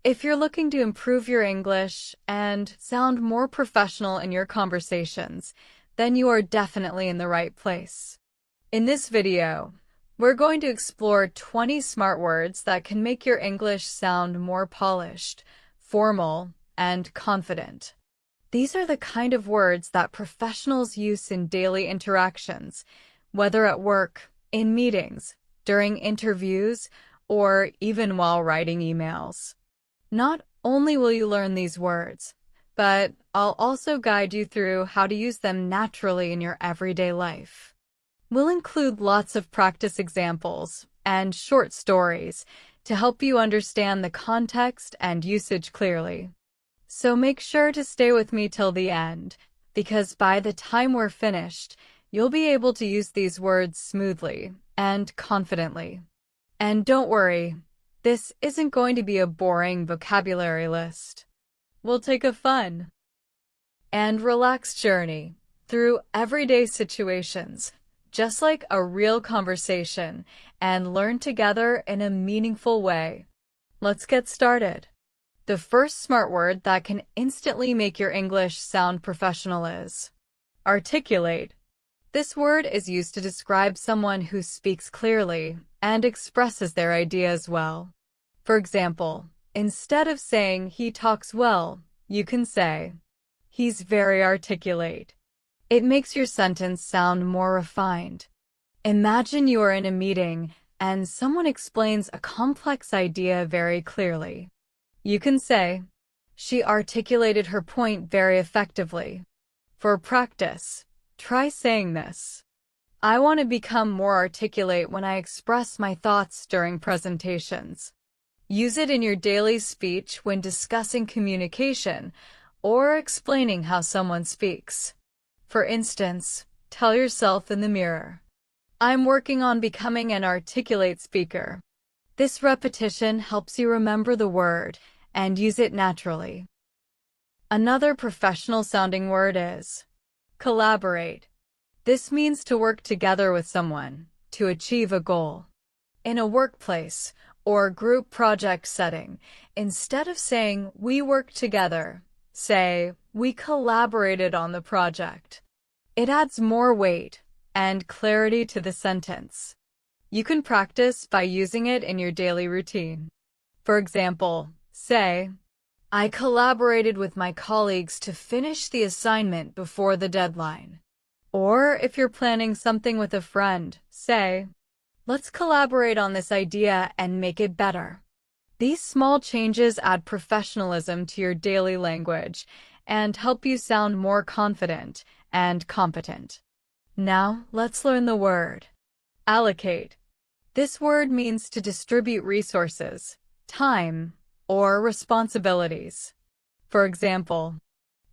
If you're looking to improve your English and sound more professional in your conversations, then you are definitely in the right place. In this video, we're going to explore 20 smart words that can make your English sound more polished, formal, and confident. These are the kind of words that professionals use in daily interactions, whether at work, in meetings, during interviews, or even while writing emails. Not only will you learn these words, but I'll also guide you through how to use them naturally in your everyday life. We'll include lots of practice examples and short stories to help you understand the context and usage clearly. So make sure to stay with me till the end, because by the time we're finished, you'll be able to use these words smoothly and confidently. And don't worry, this isn't going to be a boring vocabulary list. We'll take a fun and relaxed journey through everyday situations, just like a real conversation, and learn together in a meaningful way. Let's get started. The first smart word that can instantly make your English sound professional is articulate. This word is used to describe someone who speaks clearly and expresses their ideas well. For example, instead of saying he talks well, you can say, he's very articulate. It makes your sentence sound more refined. Imagine you are in a meeting and someone explains a complex idea very clearly. You can say, she articulated her point very effectively. For practice, try saying this. I want to become more articulate when I express my thoughts during presentations. Use it in your daily speech when discussing communication or explaining how someone speaks. For instance, tell yourself in the mirror, I'm working on becoming an articulate speaker. This repetition helps you remember the word and use it naturally. Another professional-sounding word is collaborate. This means to work together with someone to achieve a goal. In a workplace or group project setting, instead of saying, we worked together, say, we collaborated on the project. It adds more weight and clarity to the sentence. You can practice by using it in your daily routine. For example, say, I collaborated with my colleagues to finish the assignment before the deadline. Or if you're planning something with a friend, say, let's collaborate on this idea and make it better. These small changes add professionalism to your daily language and help you sound more confident and competent. Now, let's learn the word allocate. This word means to distribute resources, time, or responsibilities. For example,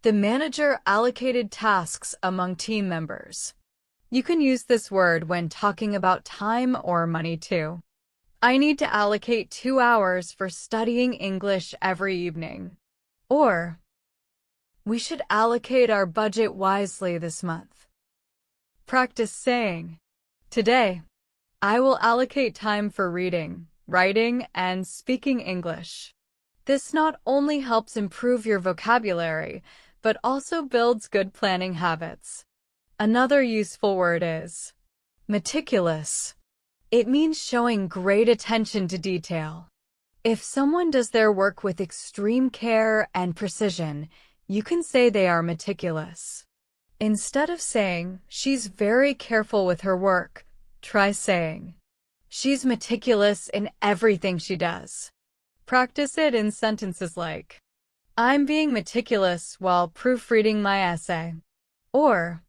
the manager allocated tasks among team members. You can use this word when talking about time or money too. I need to allocate 2 hours for studying English every evening. Or, we should allocate our budget wisely this month. Practice saying, today, I will allocate time for reading, writing, and speaking English. This not only helps improve your vocabulary, but also builds good planning habits. Another useful word is meticulous. It means showing great attention to detail. If someone does their work with extreme care and precision, you can say they are meticulous. Instead of saying, she's very careful with her work, try saying, she's meticulous in everything she does. Practice it in sentences like, I'm being meticulous while proofreading my essay. Or,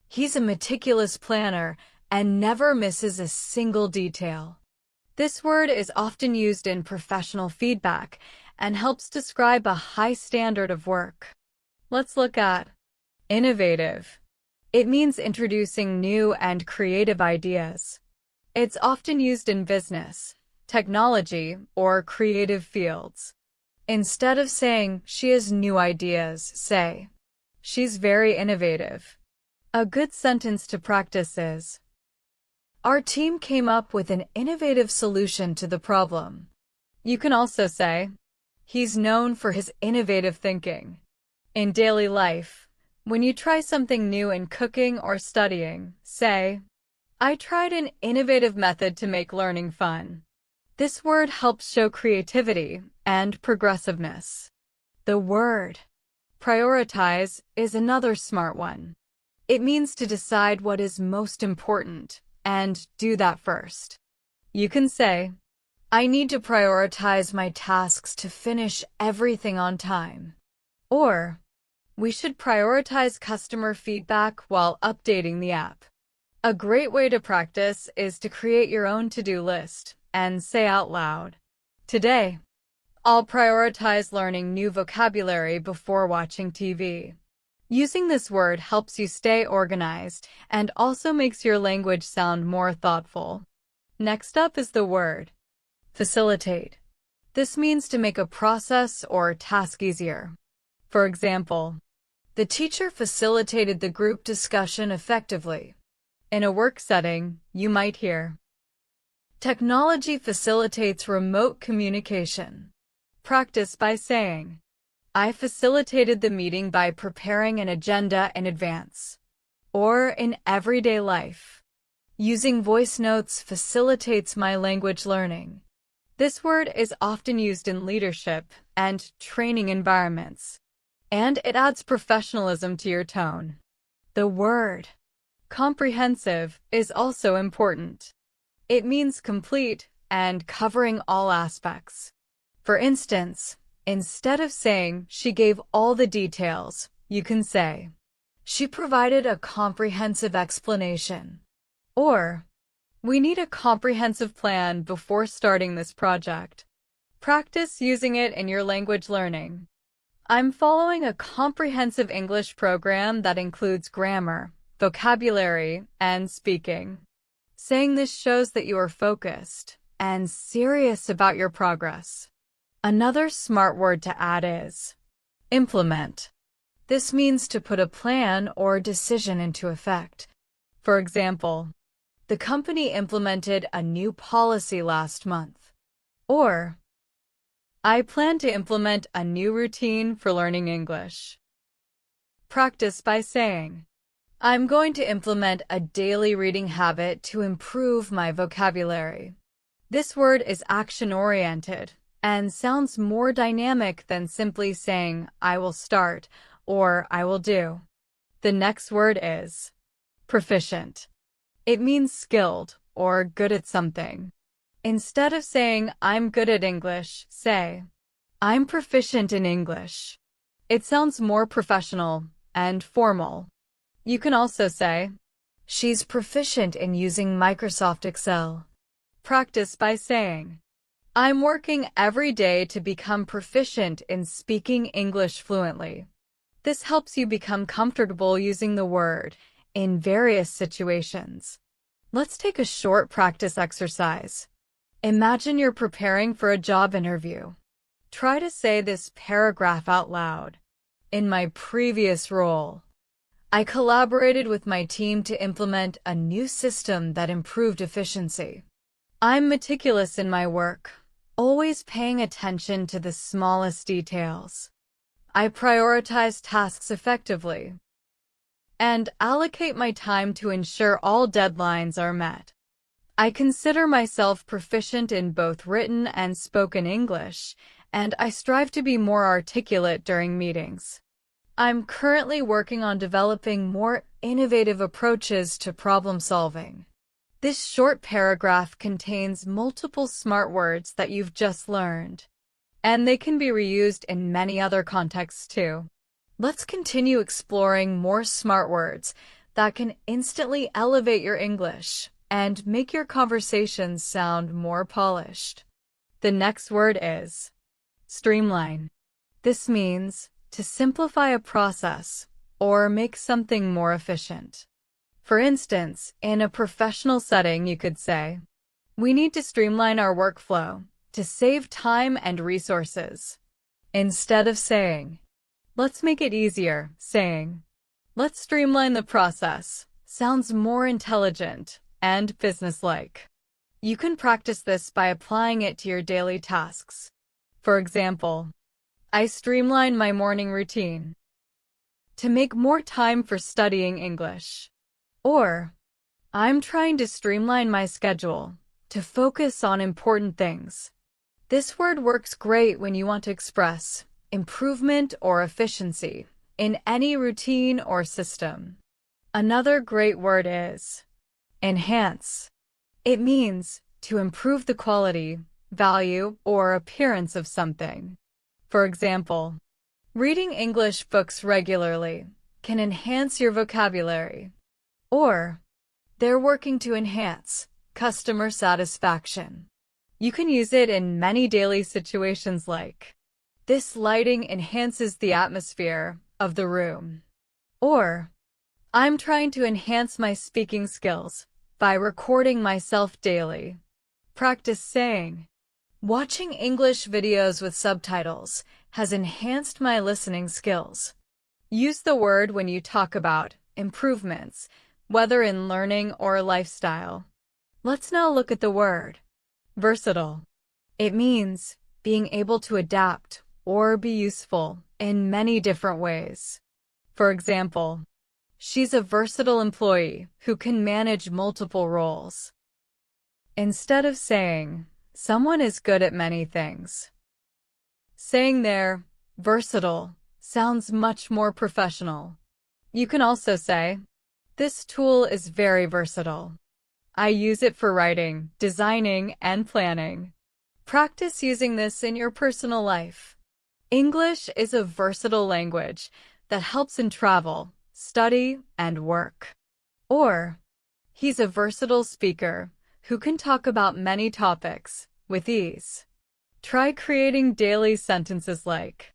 he's a meticulous planner and never misses a single detail. This word is often used in professional feedback and helps describe a high standard of work. Let's look at innovative. It means introducing new and creative ideas. It's often used in business, technology, or creative fields. Instead of saying, she has new ideas, say, she's very innovative. A good sentence to practice is, our team came up with an innovative solution to the problem. You can also say, He's known for his innovative thinking. In daily life, when you try something new in cooking or studying, say, I tried an innovative method to make learning fun. This word helps show creativity and progressiveness. The word prioritize is another smart one. It means to decide what is most important and do that first. You can say, I need to prioritize my tasks to finish everything on time. Or, we should prioritize customer feedback while updating the app. A great way to practice is to create your own to-do list and say out loud, today, I'll prioritize learning new vocabulary before watching TV. Using this word helps you stay organized and also makes your language sound more thoughtful. Next up is the word facilitate. This means to make a process or task easier. For example, the teacher facilitated the group discussion effectively. In a work setting, you might hear, technology facilitates remote communication. Practice by saying, I facilitated the meeting by preparing an agenda in advance. Or in everyday life, using voice notes facilitates my language learning. This word is often used in leadership and training environments, and it adds professionalism to your tone. The word comprehensive is also important. It means complete and covering all aspects. For instance, instead of saying she gave all the details, you can say, she provided a comprehensive explanation. Or, we need a comprehensive plan before starting this project. Practice using it in your language learning. I'm following a comprehensive English program that includes grammar, vocabulary, and speaking. Saying this shows that you are focused and serious about your progress. Another smart word to add is implement. This means to put a plan or decision into effect. For example, the company implemented a new policy last month. Or, I plan to implement a new routine for learning English. Practice by saying, I'm going to implement a daily reading habit to improve my vocabulary. This word is action-oriented and sounds more dynamic than simply saying, I will start or I will do. The next word is proficient. It means skilled or good at something. Instead of saying, I'm good at English, say, I'm proficient in English. It sounds more professional and formal. You can also say, she's proficient in using Microsoft Excel. Practice by saying, I'm working every day to become proficient in speaking English fluently. This helps you become comfortable using the word in various situations. Let's take a short practice exercise. Imagine you're preparing for a job interview. Try to say this paragraph out loud. In my previous role, I collaborated with my team to implement a new system that improved efficiency. I'm meticulous in my work, always paying attention to the smallest details. I prioritize tasks effectively and allocate my time to ensure all deadlines are met. I consider myself proficient in both written and spoken English, and I strive to be more articulate during meetings. I'm currently working on developing more innovative approaches to problem solving. This short paragraph contains multiple smart words that you've just learned, and they can be reused in many other contexts too. Let's continue exploring more smart words that can instantly elevate your English and make your conversations sound more polished. The next word is streamline. This means to simplify a process or make something more efficient. For instance, in a professional setting, you could say, we need to streamline our workflow to save time and resources. Instead of saying, let's make it easier, saying, let's streamline the process sounds more intelligent and businesslike. You can practice this by applying it to your daily tasks. For example, I streamline my morning routine to make more time for studying English. Or, I'm trying to streamline my schedule to focus on important things. This word works great when you want to express improvement or efficiency in any routine or system. Another great word is enhance. It means to improve the quality, value, or appearance of something. For example, reading English books regularly can enhance your vocabulary. Or, they're working to enhance customer satisfaction. You can use it in many daily situations like, this lighting enhances the atmosphere of the room. Or, I'm trying to enhance my speaking skills by recording myself daily. Practice saying, watching English videos with subtitles has enhanced my listening skills. Use the word when you talk about improvements, whether in learning or lifestyle. Let's now look at the word versatile. It means being able to adapt or be useful in many different ways. For example, she's a versatile employee who can manage multiple roles. Instead of saying, someone is good at many things, saying they're versatile sounds much more professional. You can also say, this tool is very versatile. I use it for writing, designing, and planning. Practice using this in your personal life. English is a versatile language that helps in travel, study, and work. Or, he's a versatile speaker who can talk about many topics with ease. Try creating daily sentences like,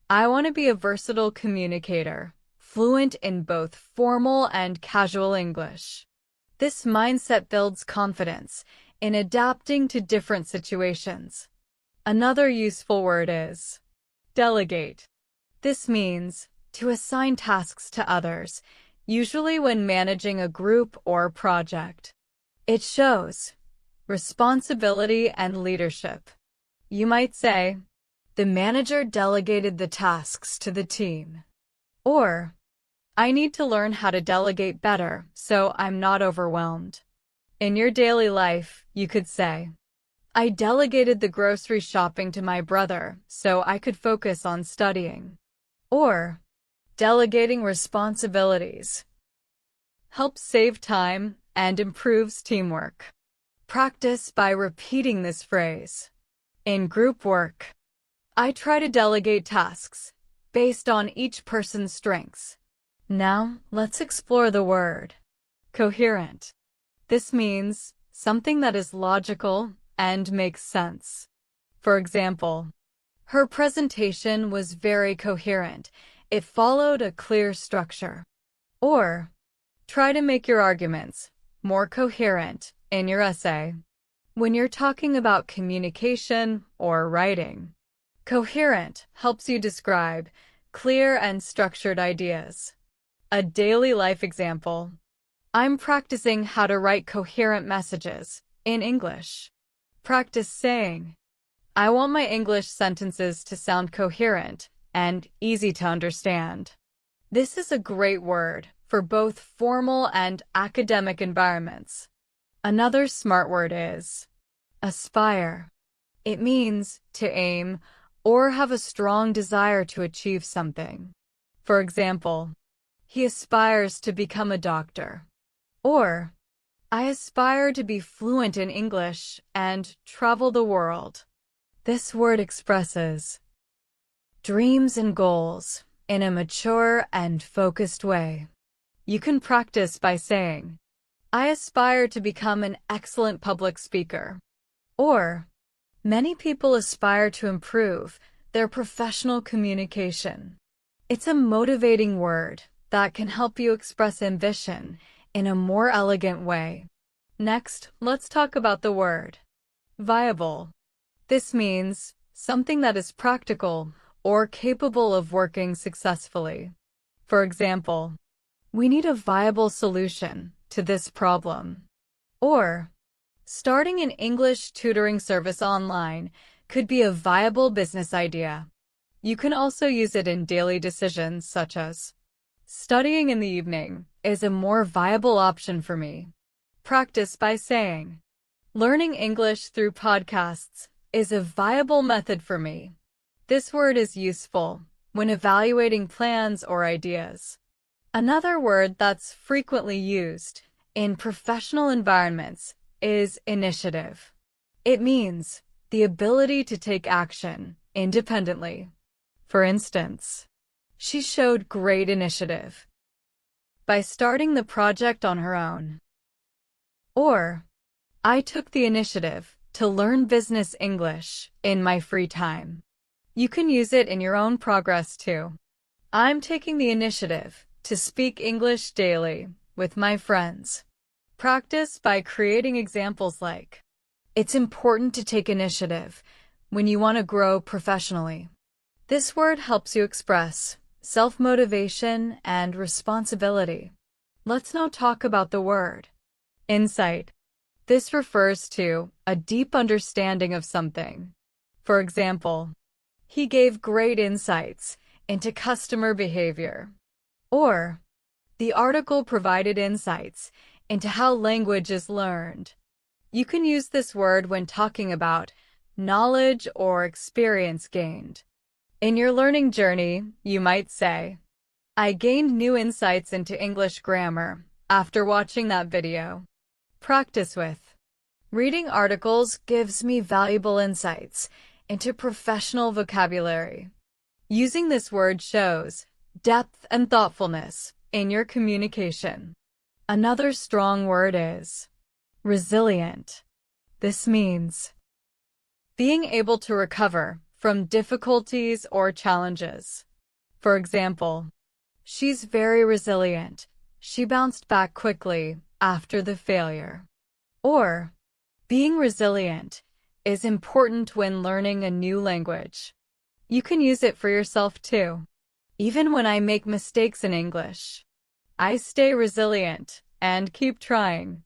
I want to be a versatile communicator, fluent in both formal and casual English. This mindset builds confidence in adapting to different situations. Another useful word is delegate. This means to assign tasks to others, usually when managing a group or project. It shows responsibility and leadership. You might say, the manager delegated the tasks to the team. Or, I need to learn how to delegate better so I'm not overwhelmed. In your daily life, you could say, I delegated the grocery shopping to my brother so I could focus on studying. Or, delegating responsibilities helps save time and improves teamwork. Practice by repeating this phrase. In group work, I try to delegate tasks based on each person's strengths. Now, let's explore the word coherent. This means something that is logical and makes sense. For example, her presentation was very coherent. It followed a clear structure. Or, try to make your arguments more coherent in your essay. When you're talking about communication or writing, coherent helps you describe clear and structured ideas. A daily life example. I'm practicing how to write coherent messages in English. Practice saying, I want my English sentences to sound coherent and easy to understand. This is a great word for both formal and academic environments. Another smart word is aspire. It means to aim or have a strong desire to achieve something. For example, he aspires to become a doctor. Or, I aspire to be fluent in English and travel the world. This word expresses dreams and goals in a mature and focused way. You can practice by saying, I aspire to become an excellent public speaker. Or, many people aspire to improve their professional communication. It's a motivating word that can help you express ambition in a more elegant way. Next, let's talk about the word viable. This means something that is practical or capable of working successfully. For example, we need a viable solution to this problem. Or, starting an English tutoring service online could be a viable business idea. You can also use it in daily decisions such as, studying in the evening is a more viable option for me. Practice by saying, learning English through podcasts is a viable method for me. This word is useful when evaluating plans or ideas. Another word that's frequently used in professional environments is initiative. It means the ability to take action independently. For instance, she showed great initiative by starting the project on her own. Or, I took the initiative to learn business English in my free time. You can use it in your own progress too. I'm taking the initiative to speak English daily with my friends. Practice by creating examples like, it's important to take initiative when you want to grow professionally. This word helps you express self-motivation and responsibility. Let's now talk about the word insight. This refers to a deep understanding of something. For example, he gave great insights into customer behavior. Or, the article provided insights into how language is learned. You can use this word when talking about knowledge or experience gained. In your learning journey, you might say, I gained new insights into English grammar after watching that video. Practice with, reading articles gives me valuable insights into professional vocabulary. Using this word shows depth and thoughtfulness in your communication. Another strong word is resilient. This means being able to recover from difficulties or challenges. For example, she's very resilient. She bounced back quickly after the failure. Or, being resilient is important when learning a new language. You can use it for yourself too. Even when I make mistakes in English, I stay resilient and keep trying.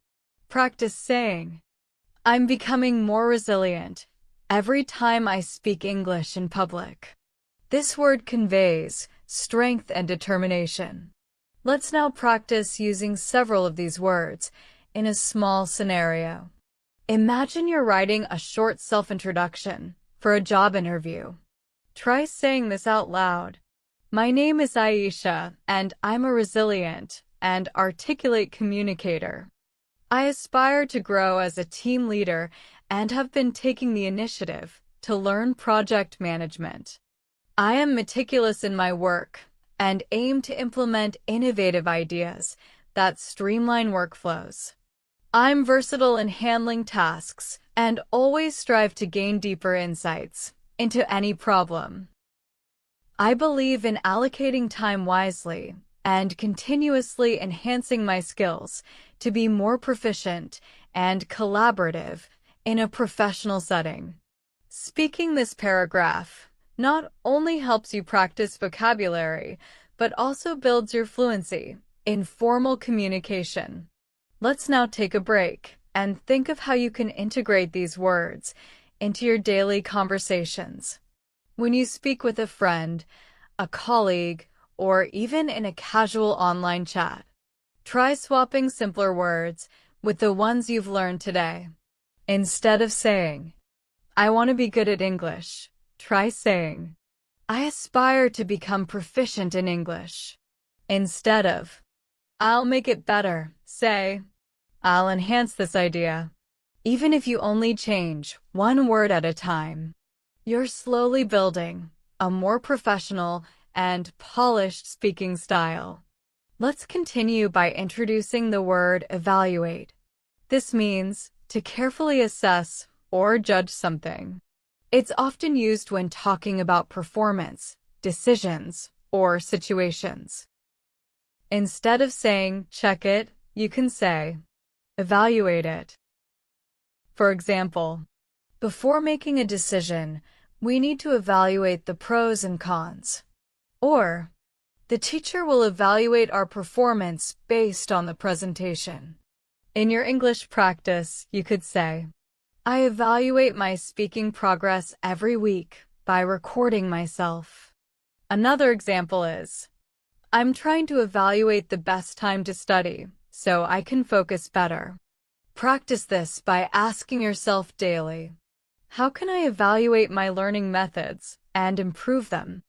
Practice saying, I'm becoming more resilient every time I speak English in public. This word conveys strength and determination. Let's now practice using several of these words in a small scenario. Imagine you're writing a short self-introduction for a job interview. Try saying this out loud. My name is Aisha, and I'm a resilient and articulate communicator. I aspire to grow as a team leader and have been taking the initiative to learn project management. I am meticulous in my work and aim to implement innovative ideas that streamline workflows. I'm versatile in handling tasks and always strive to gain deeper insights into any problem. I believe in allocating time wisely and continuously enhancing my skills to be more proficient and collaborative in a professional setting. Speaking this paragraph not only helps you practice vocabulary, but also builds your fluency in formal communication. Let's now take a break and think of how you can integrate these words into your daily conversations. When you speak with a friend, a colleague, or even in a casual online chat, try swapping simpler words with the ones you've learned today. Instead of saying, I want to be good at English, try saying, I aspire to become proficient in English. Instead of, I'll make it better, say, I'll enhance this idea. Even if you only change one word at a time, you're slowly building a more professional and polished speaking style. Let's continue by introducing the word evaluate. This means to carefully assess or judge something. It's often used when talking about performance, decisions, or situations. Instead of saying, check it, you can say, evaluate it. For example, before making a decision, we need to evaluate the pros and cons. Or, the teacher will evaluate our performance based on the presentation. In your English practice, you could say, I evaluate my speaking progress every week by recording myself. Another example is, I'm trying to evaluate the best time to study so I can focus better. Practice this by asking yourself daily, how can I evaluate my learning methods and improve them?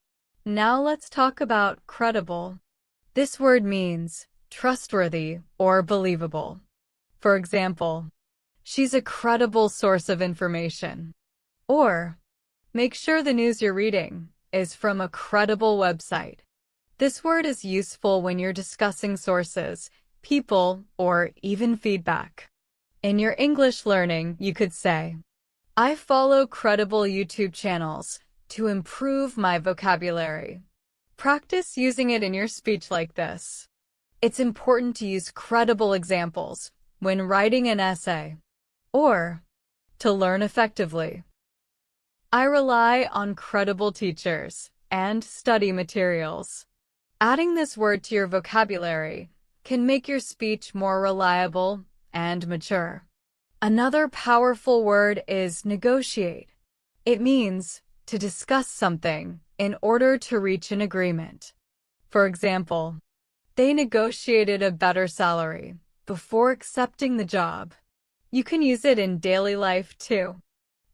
Now let's talk about credible. This word means trustworthy or believable. For example, she's a credible source of information. Or, make sure the news you're reading is from a credible website. This word is useful when you're discussing sources, people, or even feedback. In your English learning, you could say, I follow credible YouTube channels to improve my vocabulary. Practice using it in your speech like this. It's important to use credible examples when writing an essay or to learn effectively. I rely on credible teachers and study materials. Adding this word to your vocabulary can make your speech more reliable and mature. Another powerful word is negotiate. It means to discuss something in order to reach an agreement. For example, they negotiated a better salary before accepting the job. You can use it in daily life too.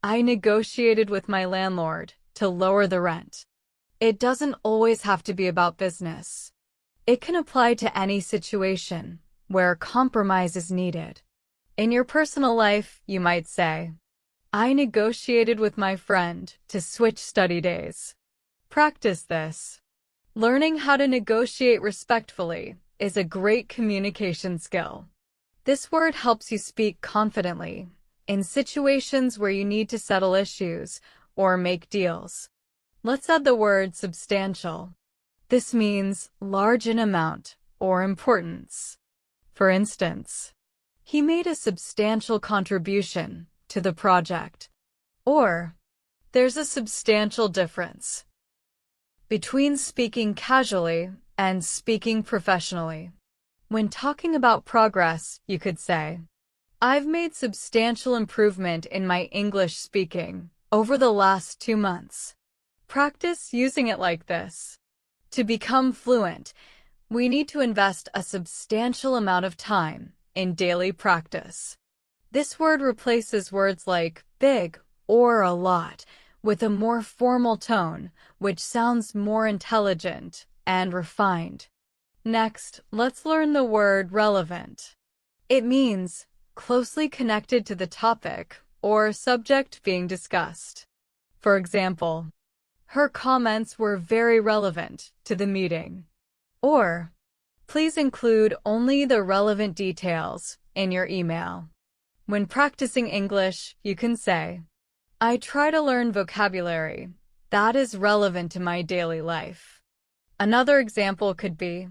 I negotiated with my landlord to lower the rent. It doesn't always have to be about business. It can apply to any situation where compromise is needed. In your personal life, you might say, I negotiated with my friend to switch study days. Practice this. Learning how to negotiate respectfully is a great communication skill. This word helps you speak confidently in situations where you need to settle issues or make deals. Let's add the word substantial. This means large in amount or importance. For instance, he made a substantial contribution to the project. Or, there's a substantial difference between speaking casually and speaking professionally. When talking about progress, you could say, I've made substantial improvement in my English speaking over the last 2 months. Practice using it like this. To become fluent, we need to invest a substantial amount of time in daily practice. This word replaces words like big or a lot with a more formal tone, which sounds more intelligent and refined. Next, let's learn the word relevant. It means closely connected to the topic or subject being discussed. For example, her comments were very relevant to the meeting. Or, please include only the relevant details in your email. When practicing English, you can say, I try to learn vocabulary that is relevant to my daily life. Another example could be,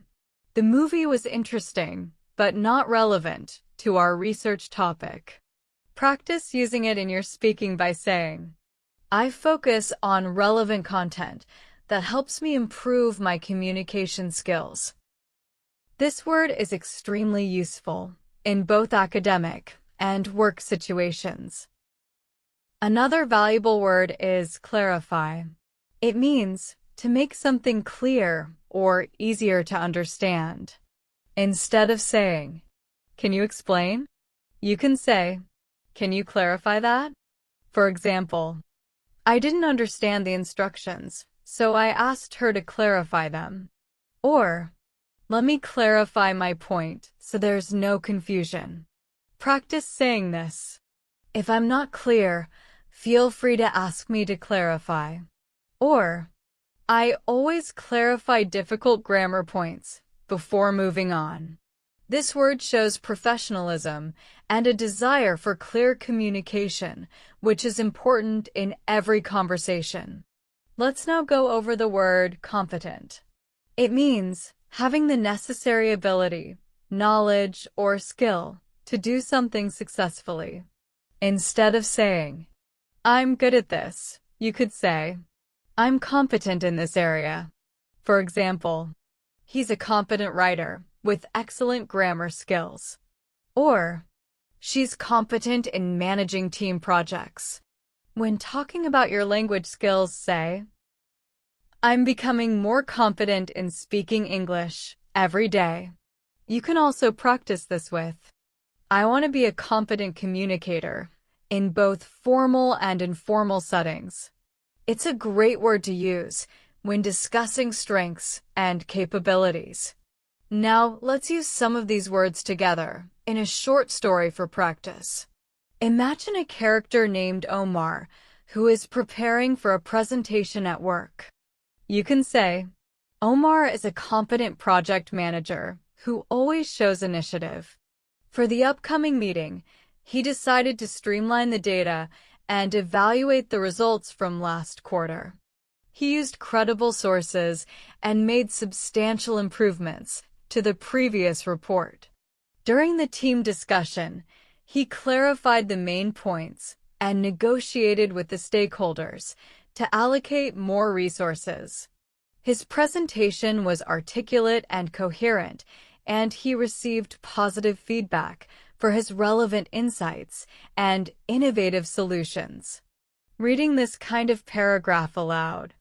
the movie was interesting, but not relevant to our research topic. Practice using it in your speaking by saying, I focus on relevant content that helps me improve my communication skills. This word is extremely useful in both academic and work situations. Another valuable word is clarify. It means to make something clear or easier to understand. Instead of saying, can you explain? You can say, can you clarify that? For example, I didn't understand the instructions, so I asked her to clarify them. Or, let me clarify my point so there's no confusion. Practice saying this. If I'm not clear, feel free to ask me to clarify. Or, I always clarify difficult grammar points before moving on. This word shows professionalism and a desire for clear communication, which is important in every conversation. Let's now go over the word competent. It means having the necessary ability, knowledge, or skill to do something successfully. Instead of saying, I'm good at this, you could say, I'm competent in this area. For example, he's a competent writer with excellent grammar skills. Or, she's competent in managing team projects. When talking about your language skills, say, I'm becoming more confident in speaking English every day. You can also practice this with, I want to be a confident communicator in both formal and informal settings. It's a great word to use when discussing strengths and capabilities. Now, let's use some of these words together in a short story for practice. Imagine a character named Omar who is preparing for a presentation at work. You can say, Omar is a confident project manager who always shows initiative. For the upcoming meeting, he decided to streamline the data and evaluate the results from last quarter. He used credible sources and made substantial improvements to the previous report. During the team discussion, he clarified the main points and negotiated with the stakeholders to allocate more resources. His presentation was articulate and coherent, and he received positive feedback for his relevant insights and innovative solutions. Reading this kind of paragraph aloud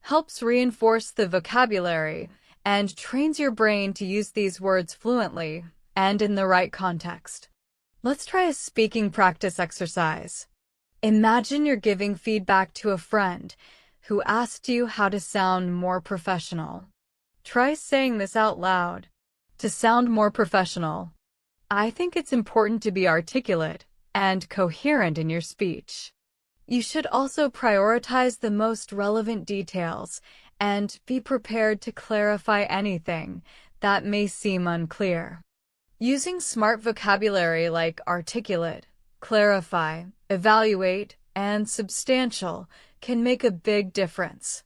helps reinforce the vocabulary and trains your brain to use these words fluently and in the right context. Let's try a speaking practice exercise. Imagine you're giving feedback to a friend who asked you how to sound more professional. Try saying this out loud. To sound more professional, I think it's important to be articulate and coherent in your speech. You should also prioritize the most relevant details and be prepared to clarify anything that may seem unclear. Using smart vocabulary like articulate, clarify, evaluate, and substantial can make a big difference.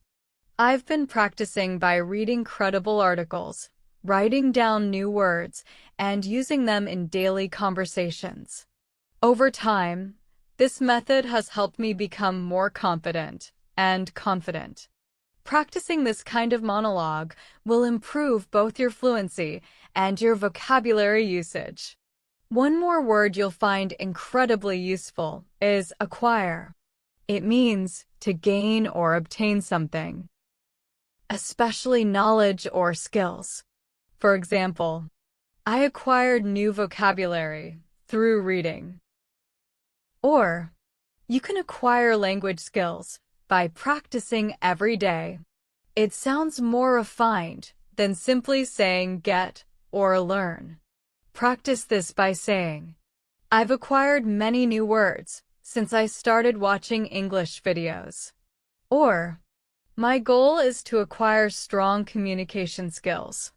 I've been practicing by reading credible articles, writing down new words, and using them in daily conversations. Over time, this method has helped me become more confident and confident. Practicing this kind of monologue will improve both your fluency and your vocabulary usage. One more word you'll find incredibly useful is acquire. It means to gain or obtain something, especially knowledge or skills. For example, I acquired new vocabulary through reading. Or, you can acquire language skills by practicing every day. It sounds more refined than simply saying get or learn. Practice this by saying, I've acquired many new words since I started watching English videos. Or, my goal is to acquire strong communication skills.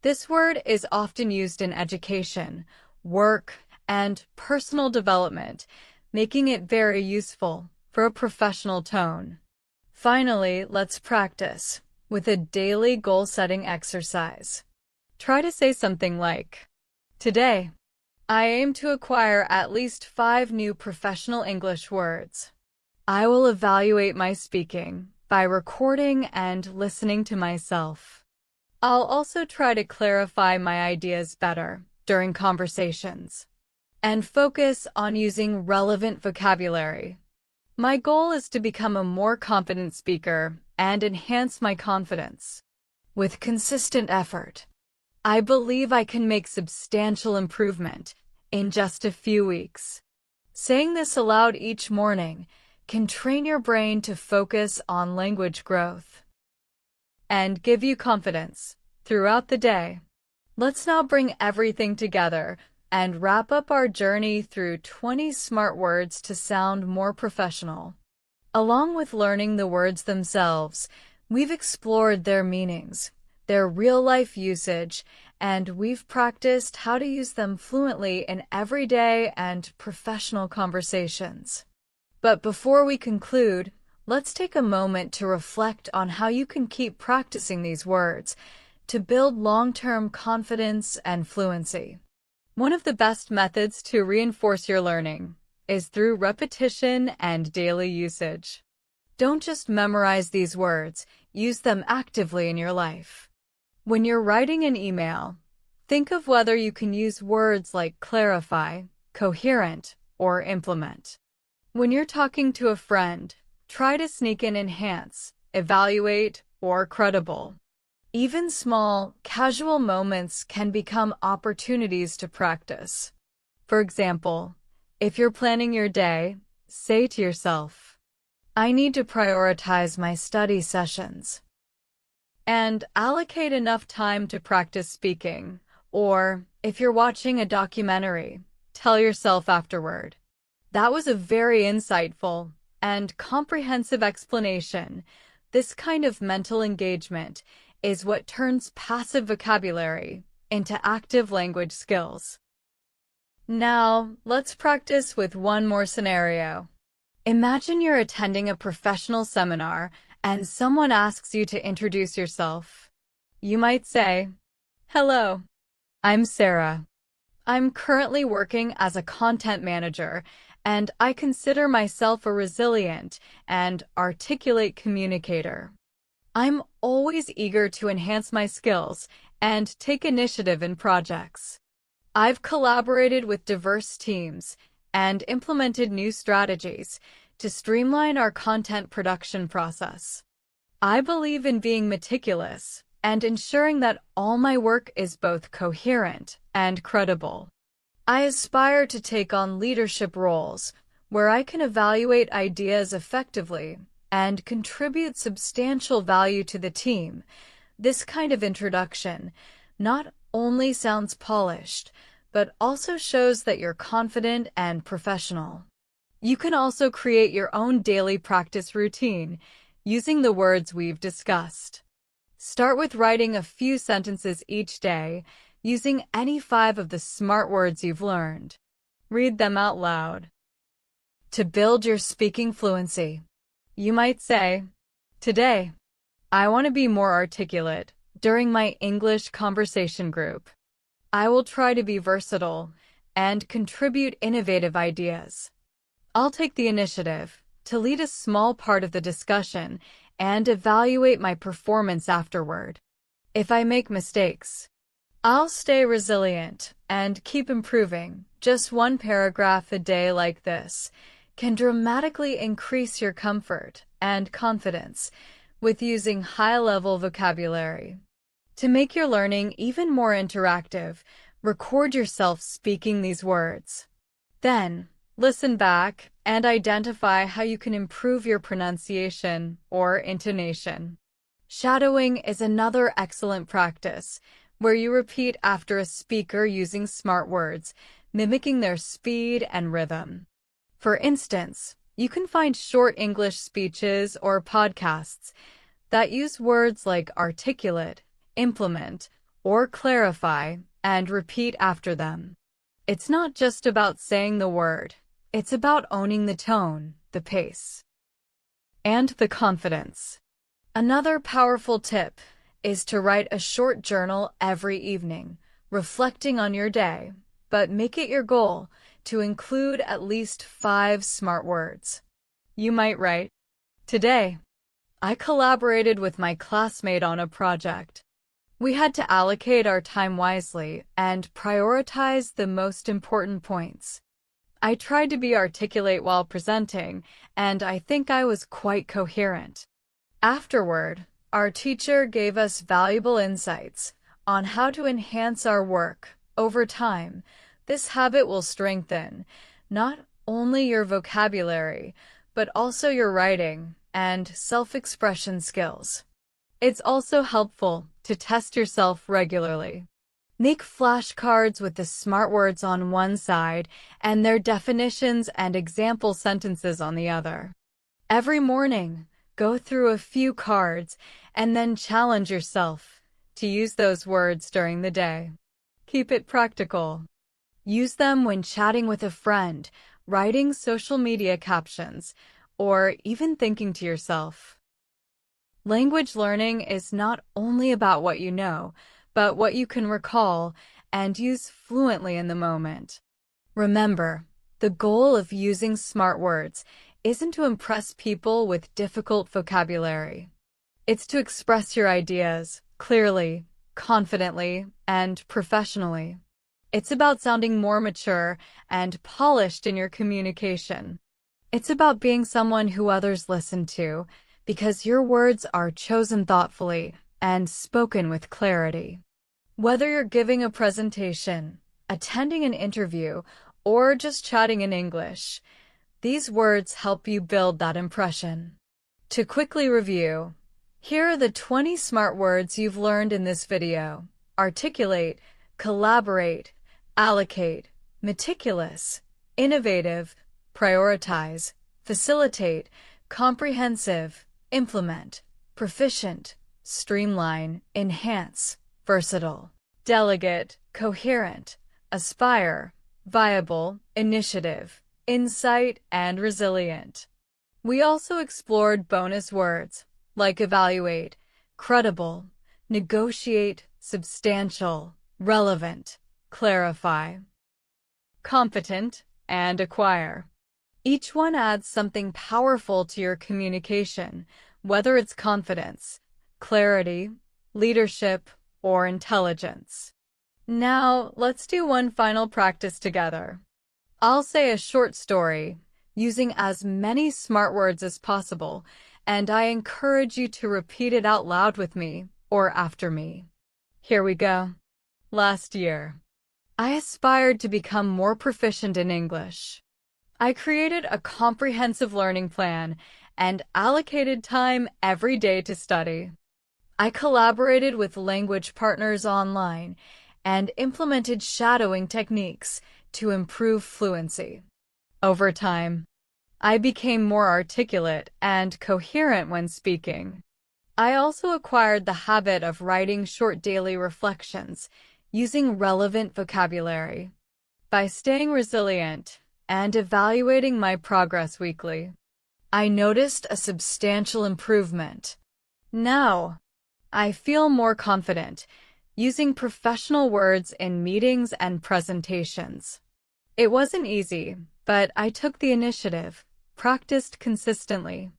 This word is often used in education, work, and personal development, making it very useful for a professional tone. Finally, let's practice with a daily goal-setting exercise. Try to say something like, today, I aim to acquire at least 5 new professional English words. I will evaluate my speaking by recording and listening to myself. I'll also try to clarify my ideas better during conversations and focus on using relevant vocabulary. My goal is to become a more confident speaker and enhance my confidence. With consistent effort, I believe I can make substantial improvement in just a few weeks. Saying this aloud each morning can train your brain to focus on language growth and give you confidence throughout the day. Let's now bring everything together and wrap up our journey through 20 smart words to sound more professional. Along with learning the words themselves, we've explored their meanings, their real-life usage, and we've practiced how to use them fluently in everyday and professional conversations. But before we conclude, let's take a moment to reflect on how you can keep practicing these words to build long-term confidence and fluency. One of the best methods to reinforce your learning is through repetition and daily usage. Don't just memorize these words, use them actively in your life. When you're writing an email, think of whether you can use words like clarify, coherent, or implement. When you're talking to a friend, try to sneak in enhance evaluate, or credible. Even small, casual moments can become opportunities to practice. For example, if you're planning your day, say to yourself, "I need to prioritize my study sessions," and allocate enough time to practice speaking. Or, if you're watching a documentary, tell yourself afterward, "That was a very insightful and comprehensive explanation." This kind of mental engagement is what turns passive vocabulary into active language skills. Now, let's practice with one more scenario. Imagine you're attending a professional seminar and someone asks you to introduce yourself. You might say, "Hello, I'm Sarah. I'm currently working as a content manager, and I consider myself a resilient and articulate communicator. I'm always eager to enhance my skills and take initiative in projects. I've collaborated with diverse teams and implemented new strategies to streamline our content production process. I believe in being meticulous and ensuring that all my work is both coherent and credible. I aspire to take on leadership roles where I can evaluate ideas effectively and contribute substantial value to the team." This kind of introduction not only sounds polished, but also shows that you're confident and professional. You can also create your own daily practice routine using the words we've discussed. Start with writing a few sentences each day using any 5 of the smart words you've learned. Read them out loud. To build your speaking fluency, you might say, "Today, I want to be more articulate during my English conversation group. I will try to be versatile and contribute innovative ideas. I'll take the initiative to lead a small part of the discussion and evaluate my performance afterward. If I make mistakes, I'll stay resilient and keep improving." Just one paragraph a day like this can dramatically increase your comfort and confidence with using high-level vocabulary. To make your learning even more interactive, record yourself speaking these words. Then, listen back and identify how you can improve your pronunciation or intonation. Shadowing is another excellent practice, where you repeat after a speaker using smart words, mimicking their speed and rhythm. For instance, you can find short English speeches or podcasts that use words like articulate, implement, or clarify and repeat after them. It's not just about saying the word, it's about owning the tone, the pace, and the confidence. Another powerful tip is to write a short journal every evening, reflecting on your day, but make it your goal to include at least 5 smart words. You might write, "Today, I collaborated with my classmate on a project. We had to allocate our time wisely and prioritize the most important points. I tried to be articulate while presenting, and I think I was quite coherent. Afterward, our teacher gave us valuable insights on how to enhance our work over time." This habit will strengthen not only your vocabulary, but also your writing and self-expression skills. It's also helpful to test yourself regularly. Make flashcards with the smart words on one side and their definitions and example sentences on the other. Every morning, go through a few cards and then challenge yourself to use those words during the day. Keep it practical. Use them when chatting with a friend, writing social media captions, or even thinking to yourself. Language learning is not only about what you know, but what you can recall and use fluently in the moment. Remember, the goal of using smart words isn't to impress people with difficult vocabulary. It's to express your ideas clearly, confidently, and professionally. It's about sounding more mature and polished in your communication. It's about being someone who others listen to, because your words are chosen thoughtfully and spoken with clarity. Whether you're giving a presentation, attending an interview, or just chatting in English, these words help you build that impression. To quickly review, here are the 20 smart words you've learned in this video. Articulate, collaborate, allocate, meticulous, innovative, prioritize, facilitate, comprehensive, implement, proficient, streamline, enhance, versatile, delegate, coherent, aspire, viable, initiative, insight, and resilient. We also explored bonus words like evaluate, credible, negotiate, substantial, relevant, clarify, competent, and acquire. Each one adds something powerful to your communication, whether it's confidence, clarity, leadership, or intelligence. Now, let's do one final practice together. I'll say a short story, using as many smart words as possible, and I encourage you to repeat it out loud with me or after me. Here we go. Last year, I aspired to become more proficient in English. I created a comprehensive learning plan and allocated time every day to study. I collaborated with language partners online and implemented shadowing techniques to improve fluency. Over time, I became more articulate and coherent when speaking. I also acquired the habit of writing short daily reflections using relevant vocabulary. By staying resilient and evaluating my progress weekly, I noticed a substantial improvement. Now, I feel more confident using professional words in meetings and presentations. It wasn't easy, but I took the initiative, practiced consistently,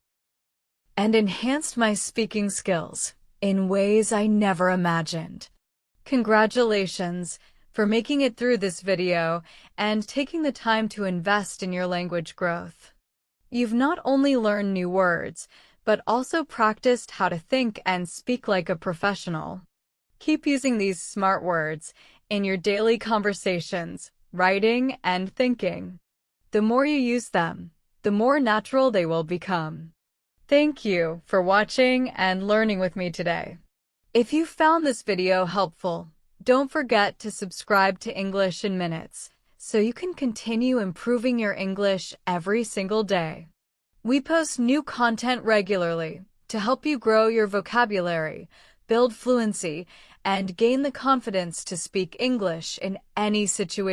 and enhanced my speaking skills in ways I never imagined. Congratulations for making it through this video and taking the time to invest in your language growth. You've not only learned new words, but also practiced how to think and speak like a professional. Keep using these smart words in your daily conversations, writing, and thinking. The more you use them, the more natural they will become. Thank you for watching and learning with me today. If you found this video helpful, don't forget to subscribe to English in Minutes so you can continue improving your English every single day. We post new content regularly to help you grow your vocabulary, build fluency, and gain the confidence to speak English in any situation.